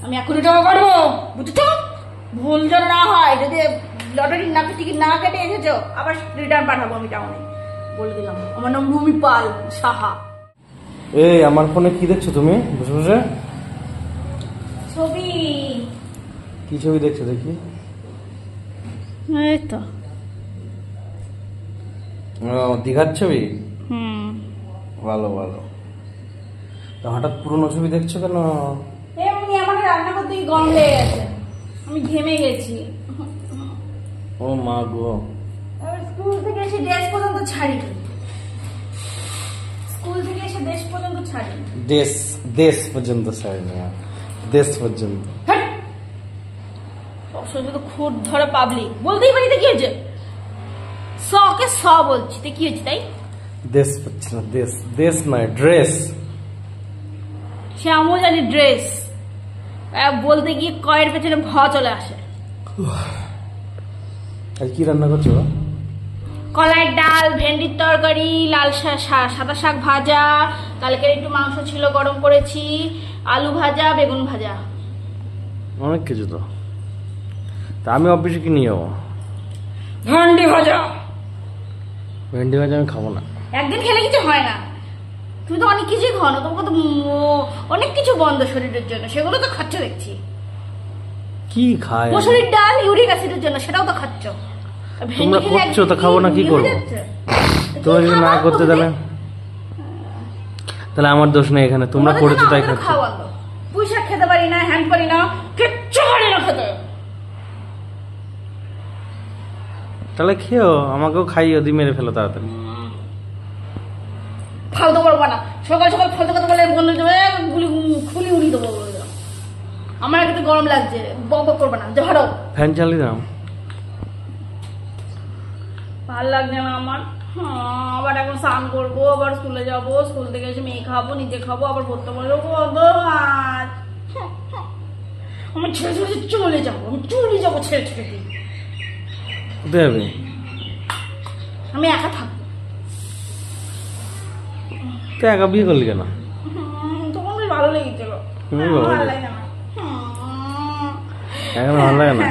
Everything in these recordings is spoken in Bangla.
আমি 1 কোটি টাকা কাটবো, বুঝছো? ভুল যেন না হয়, যদি লটারির টিকিট না কেটে এসেছো আবার রিটার্ন পাঠাবো আমি টাউনে, বলে দিলাম। আমার নাম রুমি পাল সাহা। এই আমার ফোনে কি দেখছো তুমি বসে বসে? ছবি। কি ছবি দেখছো দেখি? এই তো দীঘার ছবি। ভালো ভালো। তো হঠাৎ পুরনো ছবি দেখছো কেন? এমনি আমাকে রান্না করতে গরম লেগে গেছে, আমি ঘেমে গেছি। ও মা গো। স্কুল থেকে এসে ড্রেস পর্যন্ত ছাড়ি, স্কুল থেকে এসে ড্রেস পর্যন্ত ছাড়ি। দেশ পর্যন্ত ছাড়ি না, দেশ পর্যন্ত। সবসময় তো খুদ ধরে পাবলিক, বলতেই পারি। কি হয়েছে? সকে স বলছি, তো কি হয়েছে? তাই দেশ পাচ্ছে না, দেশ নয় ড্রেস। সে আমিও জানি ড্রেস, বলতে গিয়ে কয়ের পেছনে ভ চলে আসে। আর কি রান্না করছো? কলাই ডাল, ভেন্ডির তরকারি, লাল সাদা শাক ভাজা, কালকের একটু মাংস ছিল গরম করেছি, আলু ভাজা, বেগুন ভাজা, অনেক কিছু। তো আমি অফিসে কি নিয়ে যাবো? ভেন্ডি ভাজা। ভেন্ডি ভাজা আমি খাবো না। একদিন খেলে কিছু হয় না, তুমি তো অনেক কিছুই খাও না, তোমাকে তো অনেক কিছু বন্ধ শরীরের জন্য, সেগুলো তো খাচ্ছ দেখছি। কি খায়? মসুরির ডাল ইউরিক অ্যাসিডের জন্য, সেটাও তো খাচ্ছ। তোমরা করছো তো খাবো না, কি করবো? তোমরা যদি না করতে তাহলে আমার দোষ নেই এখানে, তোমরা করেছো তাই খাচ্ছ। পুঁই শাক খেতে পারি না, হ্যান্ড পারি না, কিচ্ছু পারি না খেতে। তাহলে খেও, আমাকেও খাইও, দি মেরে ফেলো তাড়াতাড়ি। ফালতু করবো না, সকাল সকাল ফালতু কথা বলে বলে দেবে, খুলি উড়িয়ে দেবো। আমার একটু গরম লাগছে, বক বক করবো না, ধরো ফ্যান চালিয়ে দাও। ভাল লাগছে না আমার। আবার এখন স্নান করবো, আবার স্কুলে যাবো, স্কুল থেকে এসে মেয়ে খাবো, নিজে খাবো, আবার পড়তে বলবো। আমি ছেড়ে ছেড়ে চলে যাবো, আমি চলে যাবো ছেড়ে ছেড়ে। দেবে আমি একা থাকবো। তো একা বিয়ে করলি কেন? তখন ভালো লেগেছিল, ভালো লাগে না এখন, ভালো লাগে না।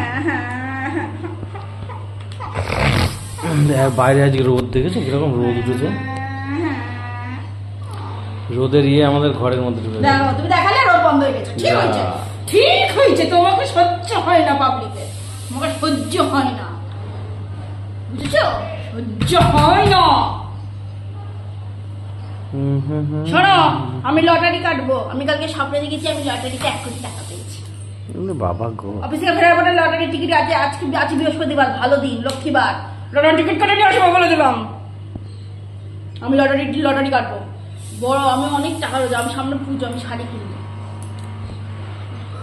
বাইরে আজকে রোদ দেখেছো কিরকম রোদ উঠেছে? রোদের আমাদের ঘরের মধ্যে ঢুকে গেছে। তুমি দেখালে রোদ বন্ধ হয়ে গেছে। ঠিক হয়েছে, ঠিক হয়েছে। তোমাকে সহ্য হয় না পাবলিকে, তোমাকে সহ্য হয় না, বুঝেছো? সহ্য হয় না। শোনো, আমি লটারি কাটবো। আমি কালকে স্বপ্নে দেখেছি আমি লটারিতে 1 কোটি টাকা পেয়েছি। বাবা গো। অফিস থেকে ফেরার পরে লটারি টিকিট আছে, আজকে বৃহস্পতিবার, ভালো দিন, লক্ষ্মীবার। লটারি টিকিট কেটে নিয়ে আসবো, বলে দিলাম। আমি লটারি কাটবো। বড়, আমি অনেক টাকা রোজ, আমি সামনে পুজো, আমি শাড়ি কিনবো।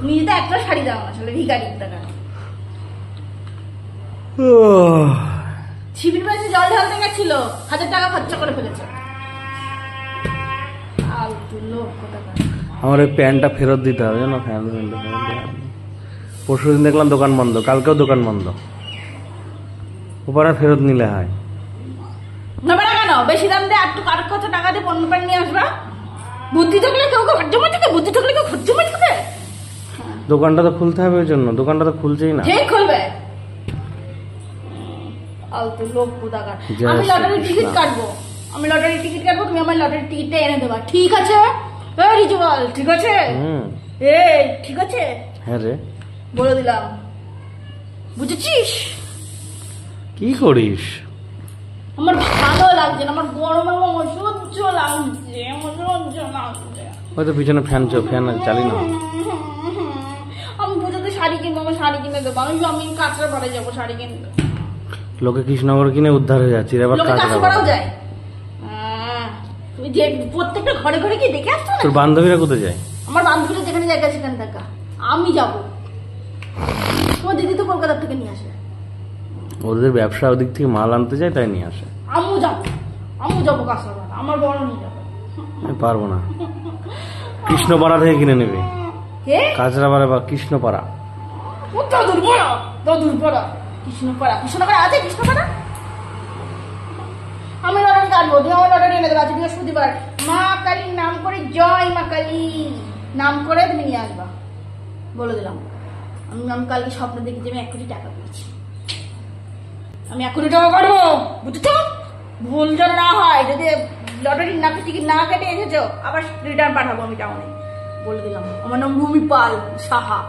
নিজে তো একটা শাড়ি দাও না, আসলে ভিখারির টাকা। শিবির বাড়িতে জল ঢালতে গেছিল, 1000 টাকা খরচা করে ফেলেছে। আমার এই প্যান্টটা ফেরত দিতে হবে জানো। পরশুদিন দেখলাম দোকান বন্ধ, কালকেও দোকান বন্ধ। ওপরে ফেরত নিলে হয় না। কেন বেশি দাম দিয়ে একটু কত টাকা দিয়ে পণ্য প্যান্ট নিয়ে আসবা? বুদ্ধি থাকলে কেউ জমা থাকে, বুদ্ধি থাকলে কেউ জমা থাকে। দোকানটা তো খুলতে হবে, ওই জন্য দোকানটা তো খুলছেই না। ঠিক খুলবে। আলতু লোক কোথাকার। আমি লটারির টিকিট কাটবো, তুমি আমার লটারির টিকিটটা এনে দেবা, ঠিক আছে? রিজুয়াল, ঠিক আছে? ঠিক আছে? হ্যাঁ রে, বলে দিলাম, বুঝেছিস? কি করিস? আমার ভালো লাগছে না, আমার গরমে অসহ্য লাগছে, হয়তো পিছনে ফ্যান চালি না। আমি পুজোতে শাড়ি কিনবো, আমার শাড়ি কিনে দেবো। আমি কাঁচরাপাড়ায় যাবো শাড়ি কিনতে। লোকে কৃষ্ণনগর কিনে উদ্ধার হয়ে যাচ্ছে, এবার কাঁচরাপাড়াও যায়। তুমি যে প্রত্যেকটা ঘরে ঘরে কি দেখে আসছো না? তোর বান্ধবীরা কোথায় যায়? আমার বান্ধবীরা যেখানে জায়গা সেখানে থাকা, আমি যাবো। তোমার দিদি তো কলকাতা থেকে নিয়ে আসে, ওদের ব্যবসা ওদিক থেকে মাল আনতে যায়, তাই নিয়ে আসে। আমিও যাবো কাঁচরাপাড়া, আমার বড় নিয়ে যাবো। আমি পারবো না, কৃষ্ণপাড়া থেকে কিনে নেবে। কাঁচরাপাড়া বা কৃষ্ণপাড়া? কৃষ্ণপাড়া আছে। কৃষ্ণপাড়া আমি লটারি কাটবো, তুমি আমার লটারি এনে দেবো। আজ বৃহস্পতিবার, মা কালীর নাম করে, জয় মা কালী নাম করে তুমি নিয়ে আসবা। বলে দিলাম। আমি কালকে স্বপ্ন দেখি যে আমি 1 কোটি টাকা পেয়েছি। আমি 1 কোটি টাকা কাটবো, বুঝছো? ভুল যেন না হয়, যদি লটারি না টিকিট না কেটে এসেছো আবার রিটার্ন পাঠাবো আমি টাউনে। বলে দিলাম। আমার নাম রুমি পাল সাহা।